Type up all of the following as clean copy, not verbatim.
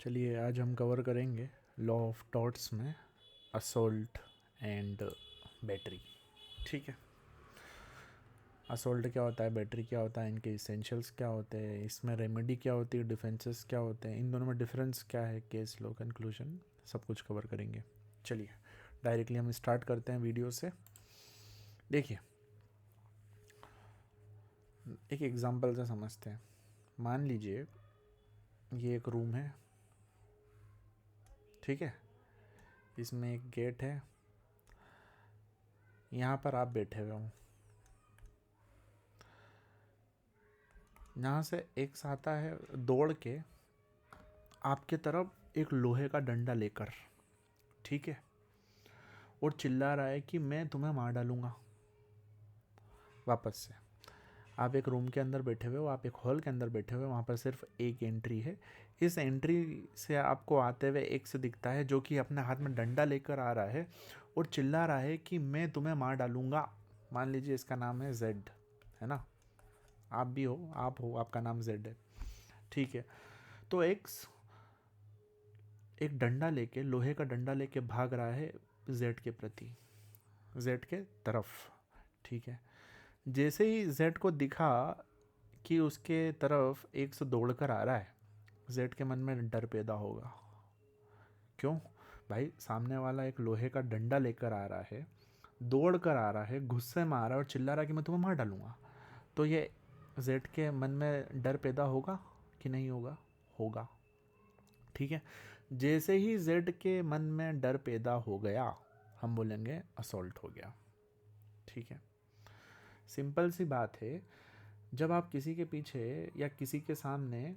चलिए आज हम कवर करेंगे लॉ ऑफ टॉर्ट्स में असोल्ट एंड बैटरी। ठीक है, असोल्ट क्या होता है, बैटरी क्या होता है, इनके इसेंशियल्स क्या होते हैं, इसमें रेमेडी क्या होती है, डिफेंसेस क्या होते हैं, इन दोनों में डिफरेंस क्या है, केस लॉ, कंक्लूजन, सब कुछ कवर करेंगे। चलिए डायरेक्टली हम स्टार्ट करते हैं वीडियो से। देखिए एक एग्जांपल से समझते हैं। मान लीजिए ये एक रूम है, ठीक है, इसमें एक गेट है, यहाँ पर आप बैठे हुए हो, यहाँ से एक आता है दौड़ के आपके तरफ एक लोहे का डंडा लेकर, ठीक है, और चिल्ला रहा है कि मैं तुम्हें मार डालूंगा। वापस से आप एक रूम के अंदर बैठे हुए हो, आप एक हॉल के अंदर बैठे हुए हो, वहाँ पर सिर्फ एक एंट्री है। इस एंट्री से आपको आते हुए एक से दिखता है जो कि अपने हाथ में डंडा लेकर आ रहा है और चिल्ला रहा है कि मैं तुम्हें मार डालूंगा। मान लीजिए इसका नाम है जेड, है ना, आप भी हो, आप हो, आपका नाम जेड है, ठीक है। तो एक डंडा लेके, लोहे का डंडा लेके भाग रहा है जेड के प्रति, जेड के तरफ, ठीक है। जैसे ही जेड को दिखा कि उसके तरफ एक से दौड़ कर आ रहा है, जेड के मन में डर पैदा होगा। क्यों भाई, सामने वाला एक लोहे का डंडा लेकर आ रहा है, दौड़ कर आ रहा है, गुस्से में आ रहा है और चिल्ला रहा है कि मैं तुम्हें मार डालूंगा। तो ये जेड के मन में डर पैदा होगा कि नहीं होगा? होगा, ठीक है। जैसे ही जेड के मन में डर पैदा हो गया, हम बोलेंगे असॉल्ट हो गया, ठीक है। सिंपल सी बात है, जब आप किसी के पीछे या किसी के सामने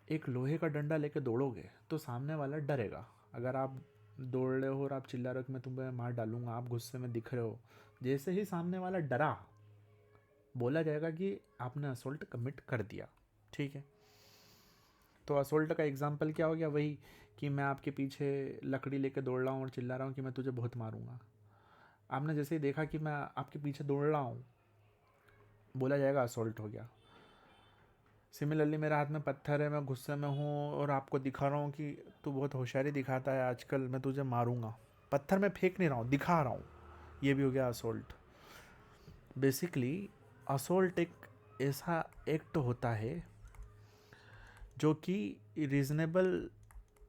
एक लोहे का डंडा लेके दौड़ोगे तो सामने वाला डरेगा। अगर आप दौड़ रहे हो और आप चिल्ला रहे हो कि मैं तुम्हें मार डालूंगा, आप गुस्से में दिख रहे हो, जैसे ही सामने वाला डरा, बोला जाएगा कि आपने असॉल्ट कमिट कर दिया, ठीक है। तो असोल्ट का एग्जाम्पल क्या हो गया? वही कि मैं आपके पीछे लकड़ी लेके दौड़ रहा हूँ और चिल्ला रहा हूँ कि मैं तुझे बहुत मारूंगा। आपने जैसे ही देखा कि मैं आपके पीछे दौड़ रहा हूँ, बोला जाएगा असोल्ट हो गया। सिमिलरली मेरे हाथ में पत्थर है, मैं गुस्से में हूँ और आपको दिखा रहा हूँ कि तू बहुत होशियारी दिखाता है आजकल, मैं तुझे मारूंगा। पत्थर मैं फेंक नहीं रहा हूँ, दिखा रहा हूँ, ये भी हो गया असोल्ट। बेसिकली असोल्ट एक ऐसा एक्ट होता है जो कि रीजनेबल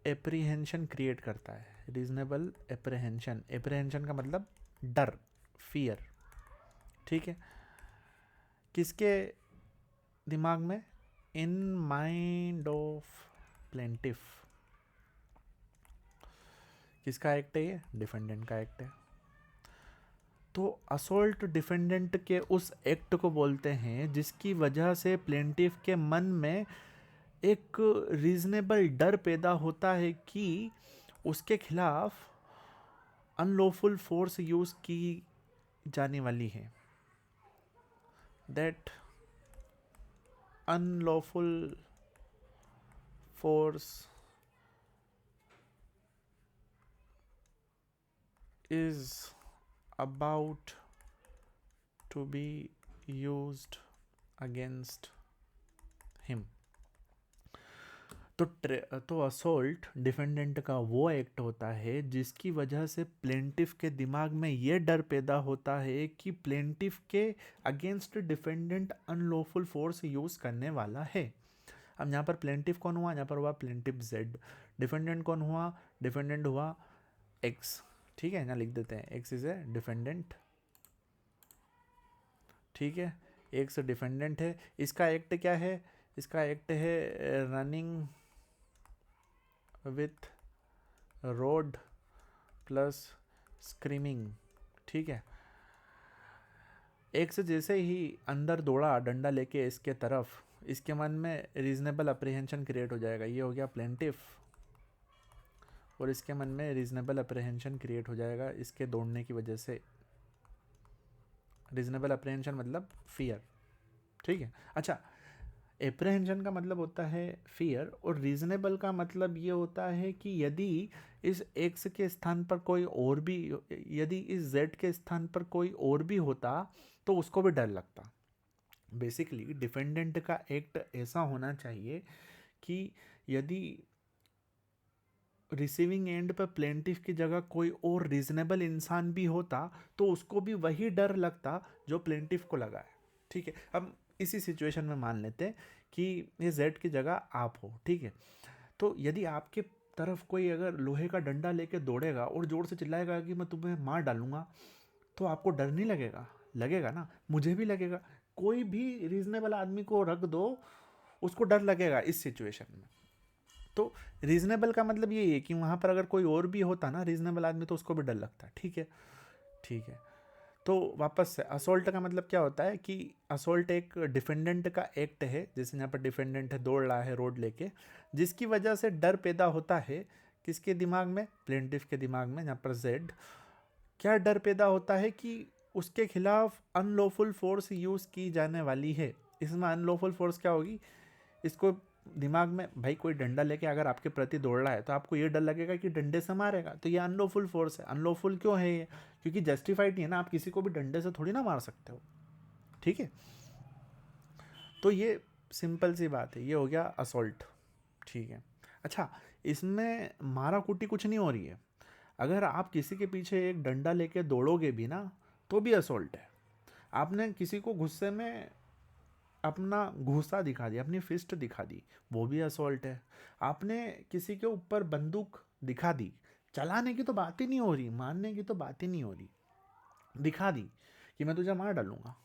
एप्रीहेंशन क्रिएट करता है। रीजनेबल एप्रीहेंशन, एप्रीहेंशन का मतलब डर, फियर, ठीक है। किसके दिमाग में? In mind of plaintiff. किसका एक्ट है ये? डिफेंडेंट का एक्ट है। तो असोल्ट डिफेंडेंट के उस एक्ट को बोलते हैं जिसकी वजह से प्लेंटिफ के मन में एक रीजनेबल डर पैदा होता है कि उसके खिलाफ अनलॉफुल फोर्स यूज की जाने वाली है। That unlawful force is about to be used against him। तो असोल्ट डिफेंडेंट का वो एक्ट होता है जिसकी वजह से प्लेंटिफ के दिमाग में ये डर पैदा होता है कि प्लेंटिफ के against defendant unlawful force use करने वाला है। अब यहाँ पर प्लेंटिफ कौन हुआ? यहाँ पर हुआ प्लेंटिफ जेड। डिफेंडेंट कौन हुआ? डिफेंडेंट हुआ एक्स, ठीक है। यहाँ लिख देते हैं एक्स इज ए डिफेंडेंट, ठीक है। एक्स डिफेंडेंट है। इसका एक्ट क्या है? इसका एक्ट है running with road plus screaming, ठीक है। एक्स जैसे ही अंदर दौड़ा डंडा लेके इसके तरफ, इसके मन में रीजनेबल अप्रीहेंशन क्रिएट हो जाएगा, ये हो गया प्लेंटिफ, और इसके मन में रीजनेबल अप्रीहेंशन क्रिएट हो जाएगा इसके दौड़ने की वजह से। रीजनेबल अप्रीहेंशन मतलब फियर, ठीक है। अच्छा, एप्रहेंशन का मतलब होता है फियर और रीजनेबल का मतलब ये होता है कि यदि इस एक्स के स्थान पर कोई और भी, यदि इस जेड के स्थान पर कोई और भी होता तो उसको भी डर लगता। बेसिकली डिफेंडेंट का एक्ट ऐसा होना चाहिए कि यदि रिसीविंग एंड पर प्लेंटिफ की जगह कोई और रीजनेबल इंसान भी होता तो उसको भी वही डर लगता जो प्लेंटिफ को लगा है, ठीक है। अब इसी सिचुएशन में मान लेते हैं कि ये जेड की जगह आप हो, ठीक है। तो यदि आपके तरफ कोई अगर लोहे का डंडा लेके दौड़ेगा और जोर से चिल्लाएगा कि मैं तुम्हें मार डालूंगा, तो आपको डर नहीं लगेगा? लगेगा ना, मुझे भी लगेगा। कोई भी रीजनेबल आदमी को रख दो, उसको डर लगेगा इस सिचुएशन में। तो रीजनेबल का मतलब ये है कि वहाँ पर अगर कोई और भी होता ना रीजनेबल आदमी, तो उसको भी डर लगता है, ठीक है। ठीक है, तो वापस से असोल्ट का मतलब क्या होता है कि असोल्ट एक डिफेंडेंट का एक्ट है, जैसे यहाँ पर डिफेंडेंट है, दौड़ रहा है रोड लेके, जिसकी वजह से डर पैदा होता है किसके दिमाग में? प्लेंटिफ के दिमाग में, यहाँ पर जेड। क्या डर पैदा होता है? कि उसके खिलाफ अनलॉफुल फोर्स यूज़ की जाने वाली है। इसमें अनलॉफुल फोर्स क्या होगी? इसको दिमाग में, भाई कोई डंडा लेके अगर आपके प्रति दौड़ रहा है तो आपको ये डर लगेगा कि डंडे से मारेगा, तो ये अनलॉफुल फोर्स है। अनलॉफुल क्यों है ये? क्योंकि जस्टिफाइड नहीं है ना, आप किसी को भी डंडे से थोड़ी ना मार सकते हो, ठीक है। तो ये सिंपल सी बात है, ये हो गया असॉल्ट, ठीक है। अच्छा, इसमें मारा कुटी कुछ नहीं हो रही है। अगर आप किसी के पीछे एक डंडा लेके दौड़ोगे भी ना, तो भी असॉल्ट है। आपने किसी को गुस्से में अपना घूंसा दिखा दिया, अपनी फिस्ट दिखा दी, वो भी असॉल्ट है। आपने किसी के ऊपर बंदूक दिखा दी, चलाने की तो बात ही नहीं हो रही, मारने की तो बात ही नहीं हो रही, दिखा दी कि मैं तुझे मार डालूंगा।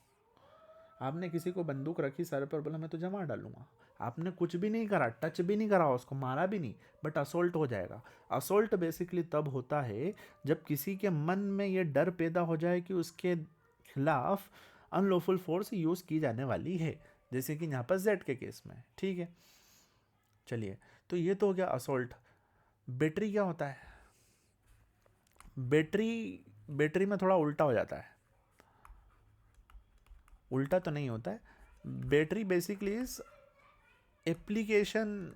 आपने किसी को बंदूक रखी सर पर, बोला मैं तुझे मार डालूंगा। आपने कुछ भी नहीं करा, टच भी नहीं करा उसको, मारा भी नहीं, बट असोल्ट हो जाएगा। असोल्ट बेसिकली तब होता है जब किसी के मन में ये डर पैदा हो जाए कि उसके खिलाफ अनलॉफुल फोर्स यूज की जाने वाली है, जैसे कि यहाँ पर जेड के केस में, ठीक है। चलिए, तो ये तो हो गया असोल्ट। बैटरी क्या होता है? बैटरी, बैटरी में थोड़ा उल्टा हो जाता है। उल्टा तो नहीं होता है। Battery basically is application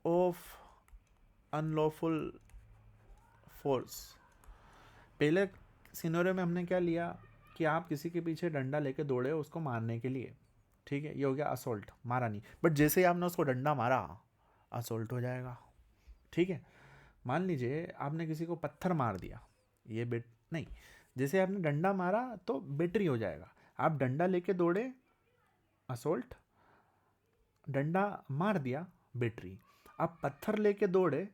of unlawful force. पहले सिनेरियो में हमने क्या लिया कि आप किसी के पीछे डंडा लेके दौड़े उसको मारने के लिए, ठीक है, ये हो गया असोल्ट, मारा नहीं। बट जैसे ही आपने उसको डंडा मारा, असोल्ट हो जाएगा, ठीक है। मान लीजिए आपने किसी को पत्थर मार दिया, ये बेट नहीं, जैसे आपने डंडा मारा तो बैटरी हो जाएगा। आप डंडा लेके दौड़े, असोल्ट, डंडा मार दिया, बैटरी। आप पत्थर लेके दौड़े,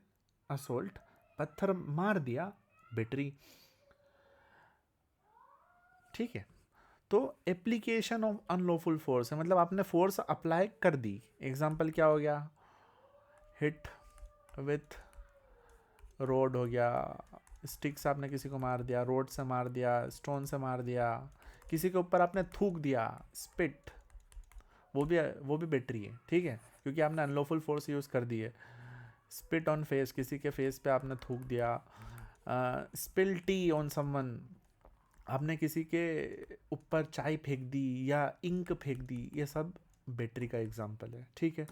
असोल्ट, पत्थर मार दिया, बैटरी, ठीक है। तो एप्लीकेशन ऑफ अनलॉफुल फोर्स है, मतलब आपने फोर्स अप्लाई कर दी। एग्जाम्पल क्या हो गया? हिट विथ रोड हो गया, स्टिक से आपने किसी को मार दिया, रोड से मार दिया, स्टोन से मार दिया, किसी के ऊपर आपने थूक दिया, स्पिट, वो भी बैटरी है, ठीक है, क्योंकि आपने अनलॉफुल फोर्स यूज़ कर दी है। स्पिट ऑन फेस, किसी के फेस पे आपने थूक दिया। स्पिल टी ऑन समवन, आपने किसी के ऊपर चाय फेंक दी या इंक फेंक दी, ये सब बैटरी का एग्जाम्पल है, ठीक है।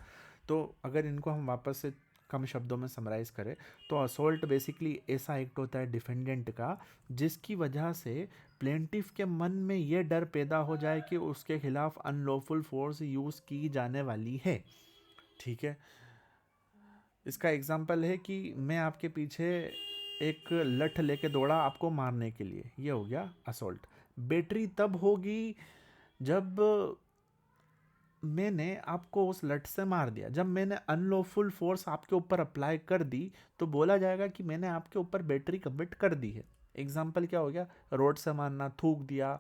तो अगर इनको हम वापस से कम शब्दों में समराइज़ करें तो असोल्ट बेसिकली ऐसा एक्ट होता है डिफेंडेंट का जिसकी वजह से प्लेंटिफ के मन में ये डर पैदा हो जाए कि उसके खिलाफ अनलॉफुल फोर्स यूज़ की जाने वाली है, ठीक है। इसका एग्जाम्पल है कि मैं आपके पीछे एक लठ लेके दौड़ा आपको मारने के लिए, ये हो गया असोल्ट। बैटरी तब होगी जब मैंने आपको उस लठ से मार दिया, जब मैंने अनलॉफुल फोर्स आपके ऊपर अप्लाई कर दी तो बोला जाएगा कि मैंने आपके ऊपर बैटरी कमिट कर दी है। एग्जाम्पल क्या हो गया? रोड से मारना, थूक दिया,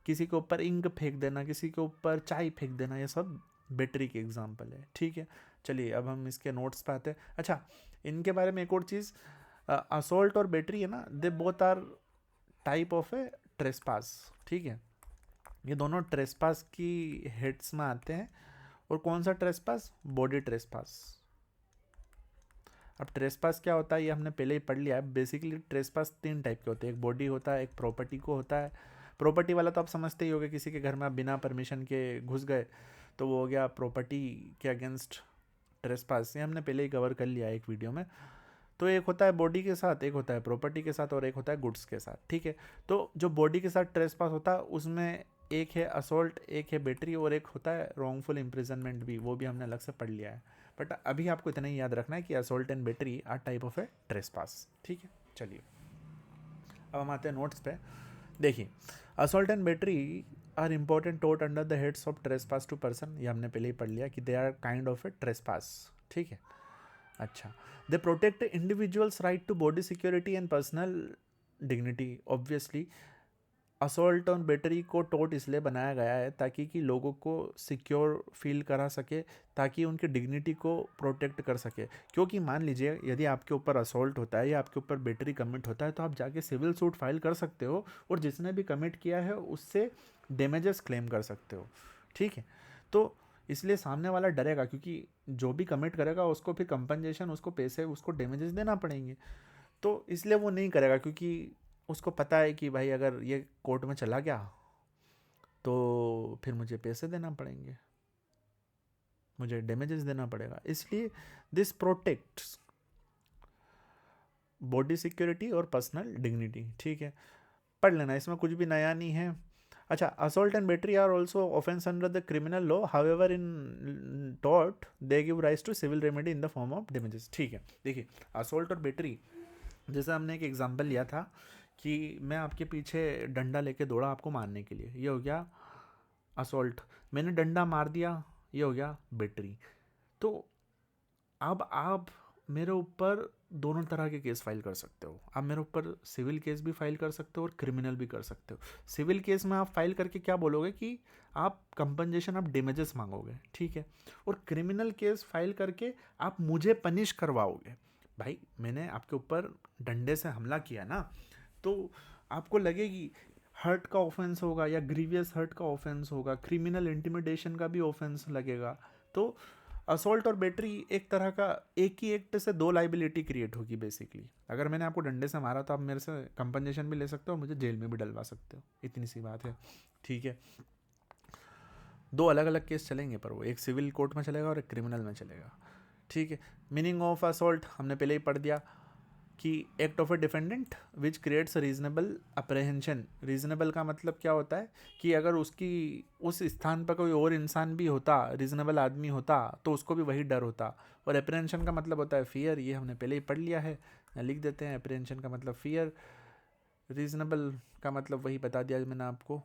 किसी के ऊपर इंक फेंक देना, किसी के ऊपर चाय फेंक देना, ये सब बैटरी के एग्जाम्पल है, ठीक है। चलिए अब हम इसके नोट्स पे आते हैं। अच्छा, इनके बारे में एक और चीज़, असोल्ट और बैटरी है ना, they both are type of a trespass, ठीक है। ये दोनों ट्रेसपास की हेड्स में आते हैं। और कौन सा ट्रेसपास? Body trespass. अब ट्रेसपास क्या होता है ये हमने पहले ही पढ़ लिया है। बेसिकली ट्रेसपास 3 टाइप के होते हैं, एक बॉडी होता है, एक प्रॉपर्टी को होता है। प्रॉपर्टी वाला तो आप समझते ही होंगे, किसी के घर में आप बिना परमिशन के घुस गए तो वो हो गया प्रॉपर्टी के अगेंस्ट ट्रेसपास, ये हमने पहले ही कवर कर लिया है एक वीडियो में। तो एक होता है बॉडी के साथ, एक होता है प्रॉपर्टी के साथ, और एक होता है गुड्स के साथ, ठीक है। तो जो बॉडी के साथ ट्रेसपास होता है उसमें एक है असोल्ट, एक है बैटरी, और एक होता है रॉन्गफुल इम्प्रिजनमेंट भी, वो भी हमने अलग से पढ़ लिया है। बट अभी आपको इतना ही याद रखना है कि assault and battery are type of a trespass, ठीक है। चलिए अब हम आते हैं नोट्स पे। देखिए, assault and battery are important टोट under the heads of trespass to person, ये हमने पहले ही पढ़ लिया कि they are kind of a trespass, ठीक है। अच्छा, they protect individuals right to body security and personal dignity. Obviously assault on battery को टोट इसलिए बनाया गया है ताकि कि लोगों को सिक्योर फील करा सके, ताकि उनकी डिग्निटी को प्रोटेक्ट कर सके। क्योंकि मान लीजिए यदि आपके ऊपर असॉल्ट होता है या आपके ऊपर बैटरी कमिट होता है तो आप जाके सिविल सूट फाइल कर सकते हो और जिसने भी कमिट किया है उससे डैमेजेस क्लेम कर सकते हो, ठीक है। तो इसलिए सामने वाला डरेगा, क्योंकि जो भी कमिट करेगा उसको फिर कंपनसेशन, उसको पैसे, उसको डैमेजेस देना पड़ेंगे। तो इसलिए वो नहीं करेगा, क्योंकि उसको पता है कि भाई अगर ये कोर्ट में चला गया तो फिर मुझे पैसे देना पड़ेंगे, मुझे डैमेजेस देना पड़ेगा। इसलिए दिस प्रोटेक्ट्स बॉडी सिक्योरिटी और पर्सनल डिग्निटी, ठीक है। पढ़ लेना, इसमें कुछ भी नया नहीं है। अच्छा, assault and battery are also offence under the criminal law, however in tort they give rise to civil remedy in the form of damages, ठीक है। देखिए, असॉल्ट और बैटरी, जैसे हमने एक एग्जांपल लिया था कि मैं आपके पीछे डंडा लेके दौड़ा आपको मारने के लिए, ये हो गया असॉल्ट। मैंने डंडा मार दिया, ये हो गया बैटरी। तो अब आप मेरे ऊपर दोनों तरह के केस फाइल कर सकते हो। आप मेरे ऊपर सिविल केस भी फाइल कर सकते हो और क्रिमिनल भी कर सकते हो। सिविल केस में आप फाइल करके क्या बोलोगे कि आप कंपनसेशन, आप डैमेजेस मांगोगे, ठीक है। और क्रिमिनल केस फाइल करके आप मुझे पनिश करवाओगे। भाई मैंने आपके ऊपर डंडे से हमला किया ना, तो आपको लगेगी हर्ट का ऑफेंस होगा या ग्रीवियस हर्ट का ऑफेंस होगा, क्रिमिनल इंटिमिडेशन का भी ऑफेंस लगेगा। तो असॉल्ट और बैटरी एक तरह का एक ही एक्ट से दो लाइबिलिटी क्रिएट होगी बेसिकली। अगर मैंने आपको डंडे से मारा तो आप मेरे से कंपनसेशन भी ले सकते हो, मुझे जेल में भी डलवा सकते हो, इतनी सी बात है, ठीक है। दो अलग अलग केस चलेंगे, पर वो एक सिविल कोर्ट में चलेगा और एक क्रिमिनल में चलेगा, ठीक है। मीनिंग ऑफ असॉल्ट हमने पहले ही पढ़ दिया कि act of a defendant which creates reasonable apprehension. Reasonable का मतलब क्या होता है कि अगर उसकी उस स्थान पर कोई और इंसान भी होता, रीजनेबल आदमी होता, तो उसको भी वही डर होता। और अप्रहेंशन का मतलब होता है फियर, ये हमने पहले ही पढ़ लिया है, लिख देते हैं। अप्रहेंशन का मतलब फियर, रीजनेबल का मतलब वही बता दिया मैंने आपको,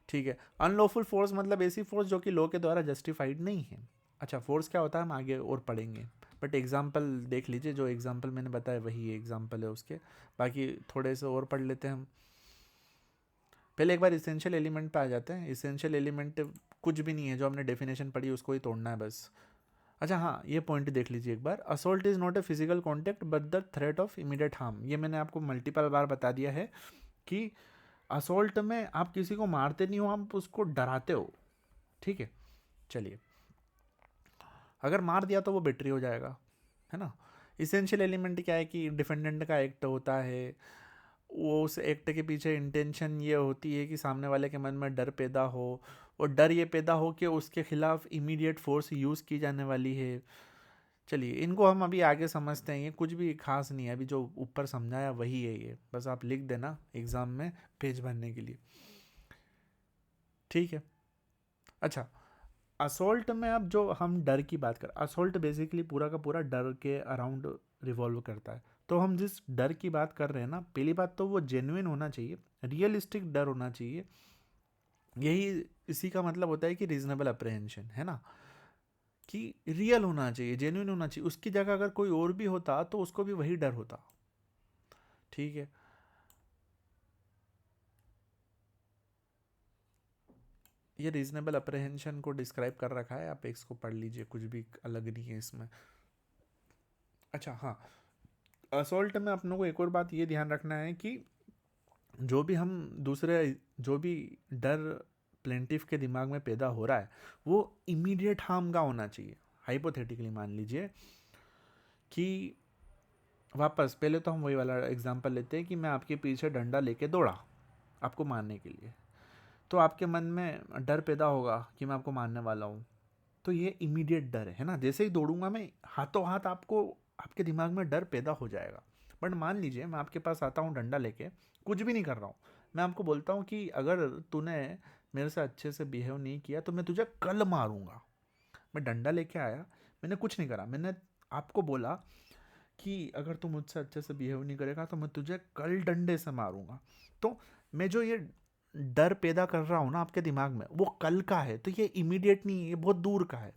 ठीक है। अनलॉफुल फोर्स मतलब ऐसी फोर्स जो कि लॉ के द्वारा जस्टिफाइड नहीं है। अच्छा, फोर्स क्या होता है हम आगे और पढ़ेंगे, बट एग्जाम्पल देख लीजिए, जो एग्जाम्पल मैंने बताया वही एग्जाम्पल है उसके। बाकी थोड़े से और पढ़ लेते हैं हम। पहले एक बार इसेंशियल एलिमेंट पे आ जाते हैं। इसेंशियल एलिमेंट कुछ भी नहीं है, जो हमने डेफिनेशन पढ़ी उसको ही तोड़ना है बस। अच्छा हाँ, ये पॉइंट देख लीजिए एक बार। Assault is not a physical contact but the threat of immediate harm. ये मैंने आपको मल्टीपल बार बता दिया है कि असोल्ट में आप किसी को मारते नहीं हो, आप उसको डराते हो, ठीक है। चलिए, अगर मार दिया तो वो बैटरी हो जाएगा, है ना। इसेंशियल एलिमेंट क्या है कि डिफेंडेंट का एक्ट होता है, वो उस एक्ट के पीछे इंटेंशन ये होती है कि सामने वाले के मन में डर पैदा हो, और डर ये पैदा हो कि उसके खिलाफ इमीडिएट फोर्स यूज़ की जाने वाली है। चलिए, इनको हम अभी आगे समझते हैं, ये कुछ भी खास नहीं है, अभी जो ऊपर समझाया वही है, ये बस आप लिख देना एग्ज़ाम में पेज भरने के लिए, ठीक है। अच्छा, असोल्ट में अब जो हम डर की बात करें, असोल्ट बेसिकली पूरा का पूरा डर के अराउंड रिवॉल्व करता है। तो हम जिस डर की बात कर रहे हैं ना, पहली बात तो वो जेन्युइन होना चाहिए, रियलिस्टिक डर होना चाहिए। यही इसी का मतलब होता है कि रीजनेबल अप्रहेंशन, है ना, कि रियल होना चाहिए, जेन्युइन होना चाहिए। उसकी जगह अगर कोई और भी होता तो उसको भी वही डर होता, ठीक है। ये रीजनेबल अप्रहेंशन को डिस्क्राइब कर रखा है, आप इसको पढ़ लीजिए, कुछ भी अलग नहीं है इसमें। अच्छा हाँ, असोल्ट में अपनों को एक और बात ये ध्यान रखना है कि जो भी हम दूसरे, जो भी डर प्लेंटिफ के दिमाग में पैदा हो रहा है वो इमीडिएट हार्म का होना चाहिए। हाइपोथेटिकली मान लीजिए कि वापस पहले तो हम वही वाला एग्जांपल लेते हैं कि मैं आपके पीछे डंडा लेके दौड़ा आपको मारने के लिए, तो आपके मन में डर पैदा होगा कि मैं आपको मारने वाला हूँ। तो ये इमीडिएट डर है ना, जैसे ही दौड़ूंगा मैं हाथों हाथ आपको, आपके दिमाग में डर पैदा हो जाएगा। बट मान लीजिए मैं आपके पास आता हूँ डंडा लेके, कुछ भी नहीं कर रहा हूँ, मैं आपको बोलता हूँ कि अगर तूने मेरे से अच्छे से बिहेव नहीं किया तो मैं तुझे कल मारूंगा। मैं डंडा लेके आया, मैंने कुछ नहीं करा, मैंने आपको बोला कि अगर तू मुझसे अच्छे से बिहेव नहीं करेगा तो मैं तुझे कल डंडे से मारूंगा। तो मैं जो ये डर पैदा कर रहा हूँ ना आपके दिमाग में, वो कल का है, तो ये इमीडिएट नहीं है, ये बहुत दूर का है।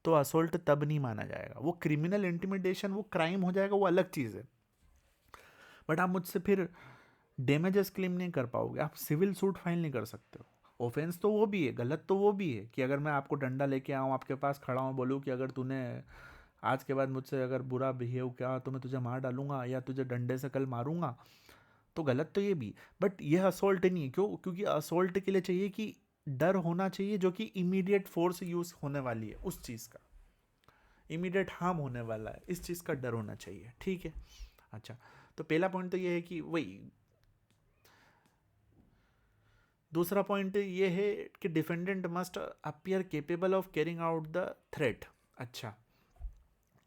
तो असोल्ट तब नहीं माना जाएगा, वो क्रिमिनल इंटिमिडेशन, वो क्राइम हो जाएगा, वो अलग चीज़ है। बट आप मुझसे फिर डैमेजेस क्लेम नहीं कर पाओगे, आप सिविल सूट फाइल नहीं कर सकते हो। ऑफेंस तो वो भी है, गलत तो वो भी है कि अगर मैं आपको डंडा लेके आऊँ, आपके पास खड़ा हूँ, बोलूँ कि अगर तूने आज के बाद मुझसे अगर बुरा बिहेव किया तो मैं तुझे मार डालूंगा या तुझे डंडे से कल मारूंगा, तो गलत तो ये भी। बट यह असोल्ट नहीं है, क्यों? क्योंकि असोल्ट के लिए चाहिए कि डर होना चाहिए जो कि इमीडिएट फोर्स यूज होने वाली है, उस चीज़ का इमीडिएट हार्म होने वाला है, इस चीज़ का डर होना चाहिए, ठीक है। अच्छा, तो पहला पॉइंट तो ये है कि वही। दूसरा पॉइंट ये है कि defendant must appear capable of carrying out the threat. अच्छा,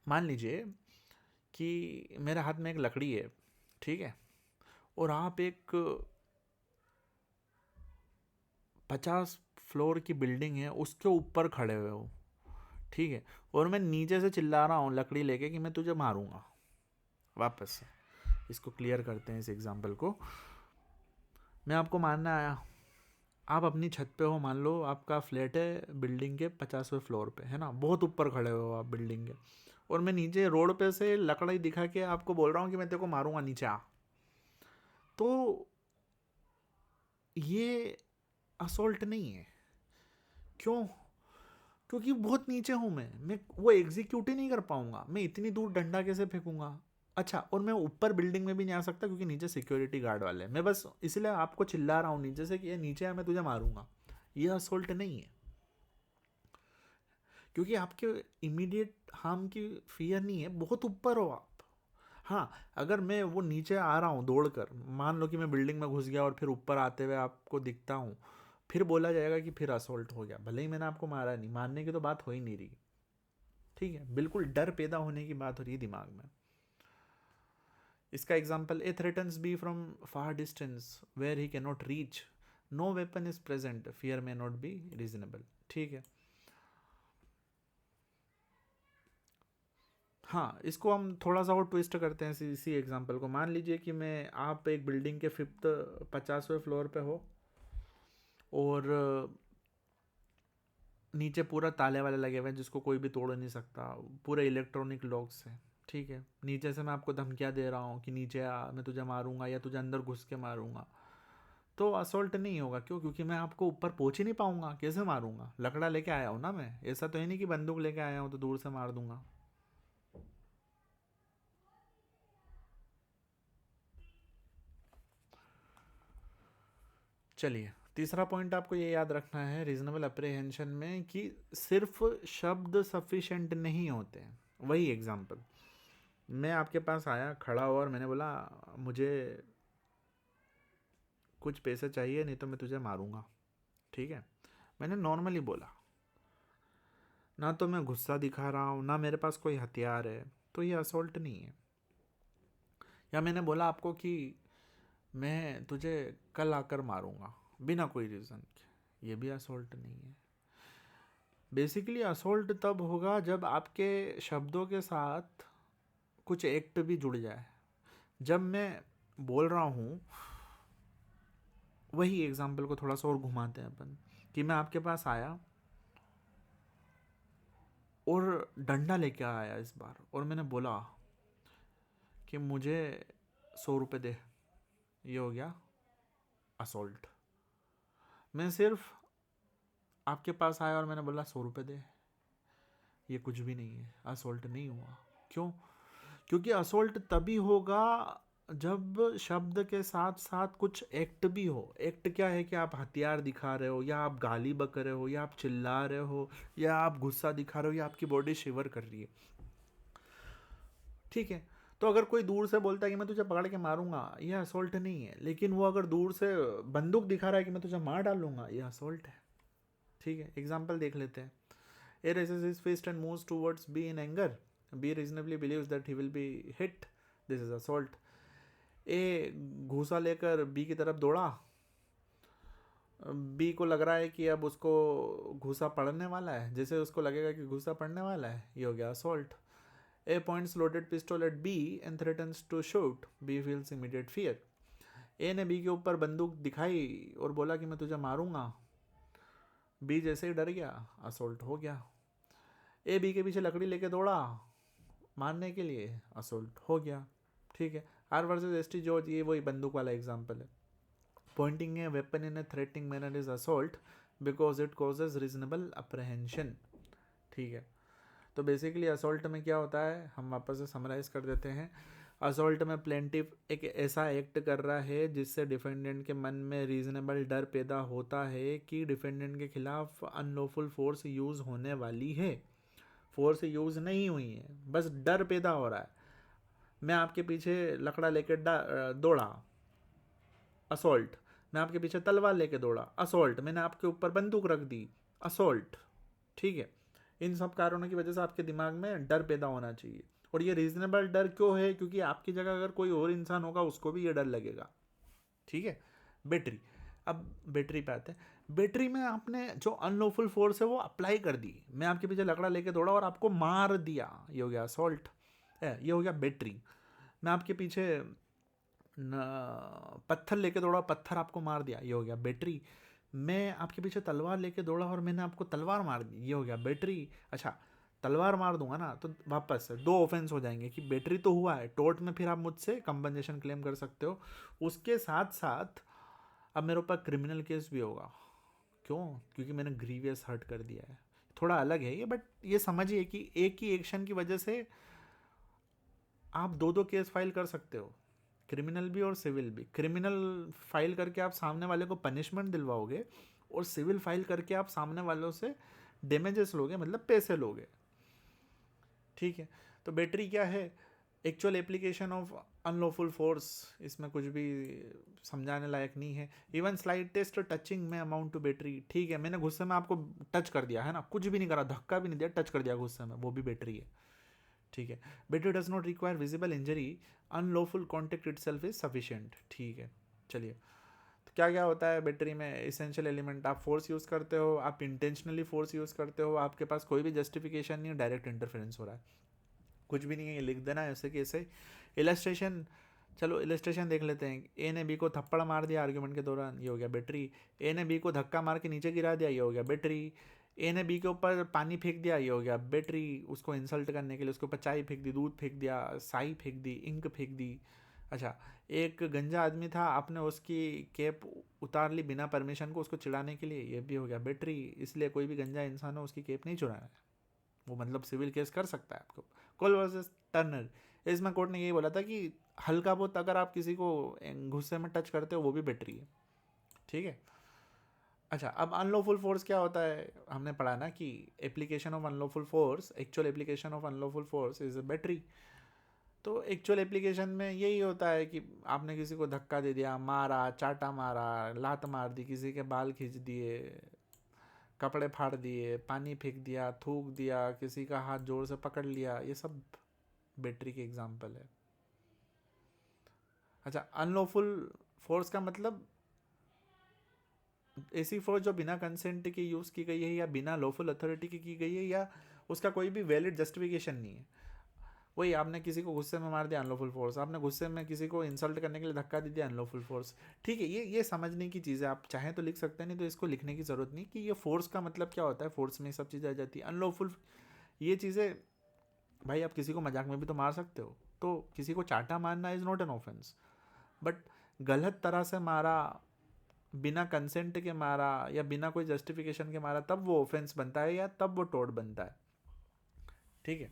मान लीजिए कि मेरे हाथ में एक लकड़ी है, ठीक है, और आप एक 50 फ्लोर की बिल्डिंग है उसके ऊपर खड़े हुए हो, ठीक है, और मैं नीचे से चिल्ला रहा हूँ लकड़ी लेके कि मैं तुझे मारूंगा। वापस से इसको क्लियर करते हैं, इस एग्जांपल को। मैं आपको मारने आया, आप अपनी छत पे हो, मान लो आपका फ्लैट है बिल्डिंग के 50वें फ्लोर पे, है ना, बहुत ऊपर खड़े हो आप बिल्डिंग के, और मैं नीचे रोड पे से लकड़ी दिखा के आपको बोल रहा हूँ कि मैं तेरे को मारूंगा, नीचे आ। तो ये असोल्ट नहीं है। क्यों? क्योंकि बहुत नीचे हूँ मैं वो एग्जीक्यूट ही नहीं कर पाऊंगा, मैं इतनी दूर डंडा कैसे फेंकूंगा। अच्छा, और मैं ऊपर बिल्डिंग में भी नहीं आ सकता क्योंकि नीचे सिक्योरिटी गार्ड वाले हैं। मैं बस इसलिए आपको चिल्ला रहा हूँ नीचे से कि ये नीचे आ, मैं तुझे मारूंगा। ये असोल्ट नहीं है, क्योंकि आपके इमीडिएट हार्म की फियर नहीं है, बहुत ऊपर हो आप। हाँ, अगर मैं वो नीचे आ रहा हूँ दौड़कर, मान लो कि मैं बिल्डिंग में घुस गया और फिर ऊपर आते हुए आपको दिखता हूँ, फिर बोला जाएगा कि फिर असोल्ट हो गया, भले ही मैंने आपको मारा नहीं, मारने की तो बात हो ही नहीं रही, ठीक है, बिल्कुल डर पैदा होने की बात हो रही है दिमाग में। इसका example, A threatens B from far distance where he can not reach, no weapon is present, fear may not be reasonable, ठीक है। हाँ, इसको हम थोड़ा सा और ट्विस्ट करते हैं इसी एग्जांपल को। मान लीजिए कि मैं आप एक बिल्डिंग के 50वें फ्लोर पे हो, और नीचे पूरा ताले वाले लगे हुए हैं जिसको कोई भी तोड़ नहीं सकता, पूरे इलेक्ट्रॉनिक लॉक्स हैं, ठीक है। नीचे से मैं आपको धमकियाँ दे रहा हूँ कि नीचे आ, मैं तुझे मारूंगा या तुझे अंदर घुस के मारूंगा, तो असोल्ट नहीं होगा। क्यों? क्योंकि मैं आपको ऊपर पहुँच ही नहीं पाऊंगा, कैसे मारूंगा? लकड़ा लेके आया हूँ ना मैं, ऐसा तो है नहीं कि बंदूक लेके आया हूँ तो दूर से मार दूंगा। चलिए, तीसरा पॉइंट आपको ये याद रखना है रीजनेबल अप्रीहेंशन में कि सिर्फ शब्द सफिशेंट नहीं होते हैं। वही एग्जांपल, मैं आपके पास आया, खड़ा हुआ, और मैंने बोला मुझे कुछ पैसे चाहिए नहीं तो मैं तुझे मारूंगा, ठीक है, मैंने नॉर्मली बोला, ना तो मैं गुस्सा दिखा रहा हूँ ना मेरे पास कोई हथियार है, तो ये असोल्ट नहीं है। या मैंने बोला आपको कि मैं तुझे कल आकर मारूंगा बिना कोई रीज़न के, ये भी असोल्ट नहीं है। बेसिकली असोल्ट तब होगा जब आपके शब्दों के साथ कुछ एक्ट भी जुड़ जाए। जब मैं बोल रहा हूँ, वही एग्जाम्पल को थोड़ा सा और घुमाते हैं अपन, कि मैं आपके पास आया और डंडा लेके आया इस बार, और मैंने बोला कि मुझे 100 रुपये दे, ये हो गया असोल्ट। मैं सिर्फ आपके पास आया और मैंने बोला 100 रुपये दे, ये कुछ भी नहीं है, असोल्ट नहीं हुआ। क्यों? क्योंकि असोल्ट तभी होगा जब शब्द के साथ साथ कुछ एक्ट भी हो। एक्ट क्या है? कि आप हथियार दिखा रहे हो, या आप गाली बक रहे हो, या आप चिल्ला रहे हो, या आप गुस्सा दिखा रहे हो, या आपकी बॉडी शिवर कर रही है, ठीक है। तो अगर कोई दूर से बोलता है कि मैं तुझे पकड़ के मारूंगा, यह असोल्ट नहीं है। लेकिन वो अगर दूर से बंदूक दिखा रहा है कि मैं तुझे मार डालूंगा, यह असोल्ट है, ठीक है। एग्जाम्पल देख लेते हैं। A raises his fist and moves towards B in anger. B reasonably believes that he will be hit. This is assault. A घूसा लेकर B की तरफ दौड़ा, बी को लग रहा है कि अब उसको घूसा पड़ने वाला है, जैसे उसको लगेगा कि घूसा पड़ने वाला है, ये हो गया assault. A points loaded pistol at B and threatens to shoot, B feels immediate fear. A ने बी के ऊपर बंदूक दिखाई और बोला कि मैं तुझे मारूंगा, बी जैसे ही डर गया, असोल्ट हो गया। ए बी के पीछे लकड़ी लेके दौड़ा मारने के लिए, असोल्ट हो गया। ठीक है, R versus S T George, ये वही बंदूक वाला एग्जाम्पल है। Pointing a weapon in a threatening manner is assault because it causes reasonable apprehension. ठीक है, तो बेसिकली असोल्ट में क्या होता है, हम वापस से समराइज कर देते हैं। असोल्ट में प्लेंटिफ एक ऐसा एक्ट कर रहा है जिससे डिफेंडेंट के मन में रीजनेबल डर पैदा होता है कि डिफेंडेंट के खिलाफ अनलॉफुल फोर्स यूज़ होने वाली है। फोर्स यूज़ नहीं हुई है, बस डर पैदा हो रहा है। मैं आपके पीछे लकड़ा लेके दौड़ा, असोल्ट। मैं आपके पीछे तलवार लेके दौड़ा, असोल्ट। मैंने आपके ऊपर बंदूक रख दी, असोल्ट। ठीक है, इन सब कारणों की वजह से आपके दिमाग में डर पैदा होना चाहिए। और ये रीजनेबल डर क्यों है, क्योंकि आपकी जगह अगर कोई और इंसान होगा उसको भी ये डर लगेगा। ठीक है, बैटरी। अब बैटरी पे आते हैं। बैटरी में आपने जो अनलॉफुल फोर्स है वो अप्लाई कर दी, मैं आपके पीछे लकड़ा लेके दौड़ा और आपको मार दिया, ये हो गया असॉल्ट, ये हो गया बैटरी। मैं आपके पीछे पत्थर लेके दौड़ा, पत्थर आपको मार दिया, ये हो गया बैटरी। मैं आपके पीछे तलवार लेके दौड़ा और मैंने आपको तलवार मार दी, ये हो गया बैटरी। अच्छा, तलवार मार दूंगा ना तो वापस से दो ऑफेंस हो जाएंगे कि बैटरी तो हुआ है, टोर्ट में फिर आप मुझसे कंपनसेशन क्लेम कर सकते हो। उसके साथ साथ अब मेरे ऊपर क्रिमिनल केस भी होगा। क्यों? क्योंकि मैंने ग्रीवियस हर्ट कर दिया है। थोड़ा अलग है ये, बट ये समझिए कि एक ही एक्शन की वजह से आप दो दो केस फाइल कर सकते हो, क्रिमिनल भी और सिविल भी। क्रिमिनल फाइल करके आप सामने वाले को पनिशमेंट दिलवाओगे और सिविल फाइल करके आप सामने वालों से डैमेजेस लोगे, मतलब पैसे लोगे। ठीक है, तो बैटरी क्या है, actual application of unlawful force, इसमें कुछ भी समझाने लायक नहीं है। इवन स्लाइटेस्ट टचिंग में अमाउंट टू बैटरी। ठीक है, मैंने गुस्से में आपको टच कर दिया है ना, कुछ भी नहीं करा, धक्का भी नहीं दिया, टच कर दिया गुस्से में, वो भी बैटरी है। ठीक है, battery does not require visible injury, unlawful contact itself is sufficient. ठीक है, चलिए, तो क्या क्या होता है बैटरी में इसेंशियल एलिमेंट। आप फोर्स यूज़ करते हो, आप इंटेंशनली फोर्स यूज़ करते हो, आपके पास कोई भी जस्टिफिकेशन नहीं है, डायरेक्ट इंटरफेरेंस हो रहा है, कुछ भी नहीं है, ये लिख देना है ऐसे कि ऐसे। इलस्ट्रेशन, चलो इलस्ट्रेशन देख लेते हैं। ए ने बी को थप्पड़ मार दिया आर्ग्यूमेंट के दौरान, ये हो गया बैटरी। ए ने बी को धक्का मार के नीचे गिरा दिया, ये हो गया बैटरी। ए ने बी के ऊपर पानी फेंक दिया, ये हो गया बैटरी। उसको इंसल्ट करने के लिए उसके ऊपर चाय फेंक दी, दूध फेंक दिया, साई फेंक दी, इंक फेंक दी। अच्छा, एक गंजा आदमी था, आपने उसकी कैप उतार ली बिना परमिशन को उसको चिढ़ाने के लिए, ये भी हो गया बैटरी। इसलिए कोई भी गंजा इंसान हो उसकी कैप नहीं चुराना है, वो मतलब सिविल केस कर सकता है आपको। कोल वर्सेस टर्नर, इसमें कोर्ट ने यही बोला था कि हल्का बहुत अगर आप किसी को गुस्से में टच करते हो वो भी बैटरी है। ठीक है, अच्छा, अब अनलॉफुल फोर्स क्या होता है, हमने पढ़ा ना कि application of unlawful force, actual application of unlawful force is a battery. तो एक्चुअल एप्लीकेशन में यही होता है कि आपने किसी को धक्का दे दिया, मारा, चाटा मारा, लात मार दी, किसी के बाल खींच दिए, कपड़े फाड़ दिए, पानी फेंक दिया, थूक दिया, किसी का हाथ जोर से पकड़ लिया, ये सब बैटरी के एग्जाम्पल है। अच्छा, अनलॉफुल फोर्स का मतलब ऐसी फोर्स जो बिना कंसेंट के यूज़ की गई है या बिना लॉफुल अथॉरिटी की गई है या उसका कोई भी वैलिड जस्टिफिकेशन नहीं है। वही, आपने किसी को गुस्से में मार दिया, अनलॉफुल फोर्स। आपने गुस्से में किसी को इंसल्ट करने के लिए धक्का दे दिया, अनलॉफुल फोर्स। ठीक है, ये समझने की चीज़ है, आप चाहें तो लिख सकते हैं, नहीं तो इसको लिखने की ज़रूरत नहीं कि ये फोर्स का मतलब क्या होता है, फोर्स में ये सब चीज़ें आ जाती है। अनलॉफुल ये चीज़ें, भाई आप किसी को मजाक में भी तो मार सकते हो, तो किसी को चाटा मारना is not an offence, but गलत तरह से मारा, बिना कंसेंट के मारा या बिना कोई जस्टिफिकेशन के मारा, तब वो ऑफेंस बनता है या तब वो टोर्ट बनता है। ठीक है,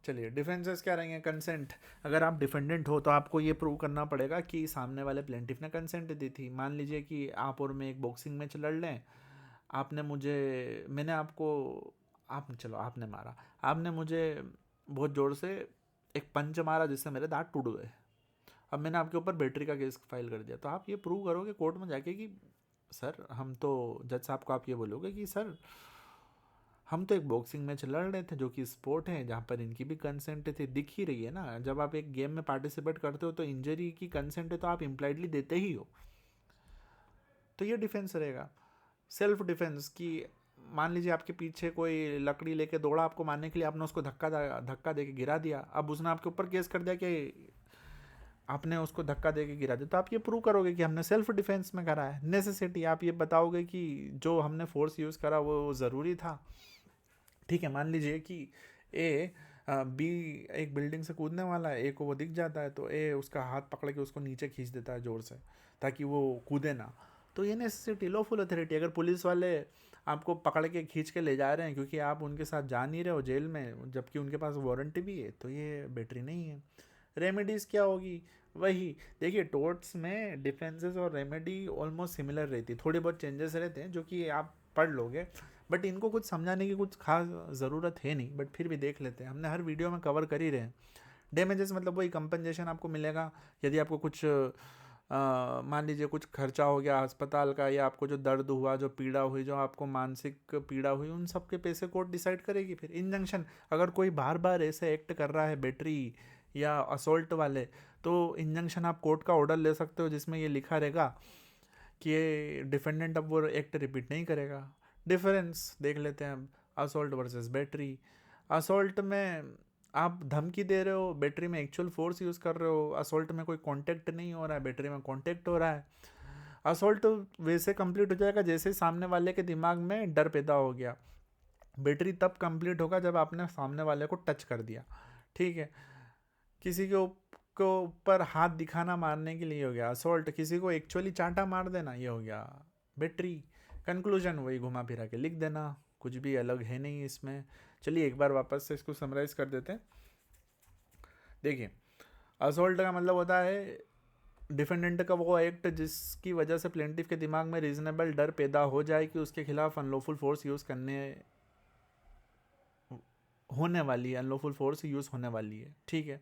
चलिए डिफेंसेस क्या रहेंगे। कंसेंट, अगर आप डिफेंडेंट हो तो आपको ये प्रूव करना पड़ेगा कि सामने वाले प्लेंटिफ ने कंसेंट दी थी। मान लीजिए कि आप और मैं एक बॉक्सिंग मैच लड़ लें, आपने मुझे, मैंने आपको, आप चलो आपने मारा, आपने मुझे बहुत ज़ोर से एक पंच मारा जिससे मेरे दांत टूट गए। अब मैंने आपके ऊपर बैटरी का केस फाइल कर दिया, तो आप ये प्रूव करोगे कोर्ट में जाके कि सर हम तो, जज साहब को आप ये बोलोगे कि सर हम तो एक बॉक्सिंग मैच लड़ रहे थे जो कि स्पोर्ट है जहाँ पर इनकी भी कंसेंट थी, दिख ही रही है ना, जब आप एक गेम में पार्टिसिपेट करते हो तो इंजरी की कंसेंट है तो आप इम्प्लाइडली देते ही हो। तो ये डिफेंस रहेगा। सेल्फ डिफेंस कि मान लीजिए आपके पीछे कोई लकड़ी लेके दौड़ा आपको मारने के लिए, आपने उसको धक्का दे के गिरा दिया, अब उसने आपके ऊपर केस कर दिया कि आपने उसको धक्का दे के गिरा दिया, तो आप ये प्रूव करोगे कि हमने सेल्फ डिफेंस में करा है। नेसेसिटी, आप ये बताओगे कि जो हमने फोर्स यूज़ करा वो ज़रूरी था। ठीक है, मान लीजिए कि ए बी एक बिल्डिंग से कूदने वाला है, ए को वो दिख जाता है, तो ए उसका हाथ पकड़ के उसको नीचे खींच देता है ज़ोर से ताकि वो कूदे ना। तो ये नेसेसिटी, लॉफुल अथॉरिटी। अगर पुलिस वाले आपको पकड़ के खींच के ले जा रहे हैं क्योंकि आप उनके साथ जा नहीं रहे हो जेल में, जबकि उनके पास वारंटी भी है, तो ये बैटरी नहीं है। रेमेडीज़ क्या होगी? वही देखिए, टोर्ट्स में डिफेंसेस और रेमेडी ऑलमोस्ट सिमिलर रहती है, थोड़े बहुत चेंजेस रहते हैं जो कि आप पढ़ लोगे, बट इनको कुछ समझाने की कुछ खास ज़रूरत है नहीं, बट फिर भी देख लेते हैं, हमने हर वीडियो में कवर कर ही रहे हैं। डैमेजेस मतलब वही कंपनसेशन आपको मिलेगा यदि आपको कुछ मान लीजिए कुछ खर्चा हो गया अस्पताल का, या आपको जो दर्द हुआ, जो पीड़ा हुई, जो आपको मानसिक पीड़ा हुई, उन सब के पैसे कोर्ट डिसाइड करेगी। फिर इंजंक्शन, अगर कोई बार बार ऐसे एक्ट कर रहा है बैटरी या असोल्ट वाले, तो इंजंक्शन आप कोर्ट का ऑर्डर ले सकते हो जिसमें ये लिखा रहेगा कि ये डिफेंडेंट अब वो एक्ट रिपीट नहीं करेगा। डिफरेंस देख लेते हैं, असोल्ट वर्सेस बैटरी। असोल्ट में आप धमकी दे रहे हो, बैटरी में एक्चुअल फोर्स यूज़ कर रहे हो। असोल्ट में कोई कांटेक्ट नहीं हो रहा है, बैटरी में कांटेक्ट हो रहा है। असोल्ट वैसे कंप्लीट हो जाएगा जैसे सामने वाले के दिमाग में डर पैदा हो गया। बैटरी तब कंप्लीट होगा जब आपने सामने वाले को टच कर दिया। ठीक है, किसी के ऊपर हाथ दिखाना मारने के लिए हो गया असोल्ट, किसी को एक्चुअली चांटा मार देना ये हो गया बैटरी। कंक्लूजन वही घुमा फिरा के लिख देना, कुछ भी अलग है नहीं इसमें। चलिए एक बार वापस से इसको समराइज कर देते हैं। देखिए, असोल्ट का मतलब होता है डिफेंडेंट का वो एक्ट जिसकी वजह से प्लेंटिफ के दिमाग में रीजनेबल डर पैदा हो जाए कि उसके खिलाफ अनलॉफुल फोर्स यूज़ करने होने वाली है, अनलॉफुल फोर्स यूज़ होने वाली है। ठीक है,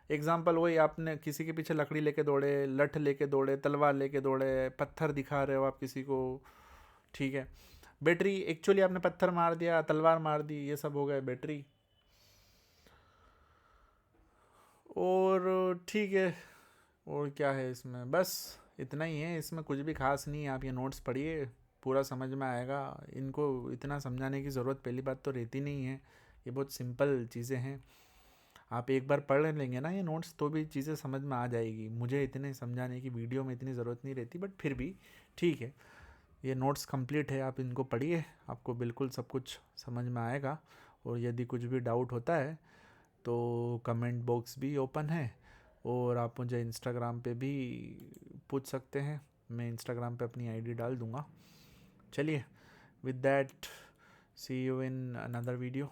एग्जाम्पल वही, आपने किसी के पीछे लकड़ी लेके दौड़े, लठ लेके दौड़े, तलवार लेके दौड़े, पत्थर दिखा रहे हो आप किसी को। ठीक है, बैटरी, एक्चुअली आपने पत्थर मार दिया, तलवार मार दी, ये सब हो गए बैटरी। और ठीक है, और क्या है इसमें, बस इतना ही है, इसमें कुछ भी खास नहीं है। आप ये नोट्स पढ़िए, पूरा समझ में आएगा। इनको इतना समझाने की ज़रूरत पहली बात तो रहती नहीं है, ये बहुत सिंपल चीज़ें हैं। आप एक बार पढ़ लेंगे ना ये नोट्स तो भी चीज़ें समझ में आ जाएगी। मुझे इतने समझाने की वीडियो में इतनी ज़रूरत नहीं रहती, बट फिर भी ठीक है, ये नोट्स कंप्लीट है, आप इनको पढ़िए, आपको बिल्कुल सब कुछ समझ में आएगा। और यदि कुछ भी डाउट होता है तो कमेंट बॉक्स भी ओपन है, और आप मुझे इंस्टाग्राम पे भी पूछ सकते हैं, मैं इंस्टाग्राम पे अपनी आईडी डाल दूँगा। चलिए, with that see you in another video.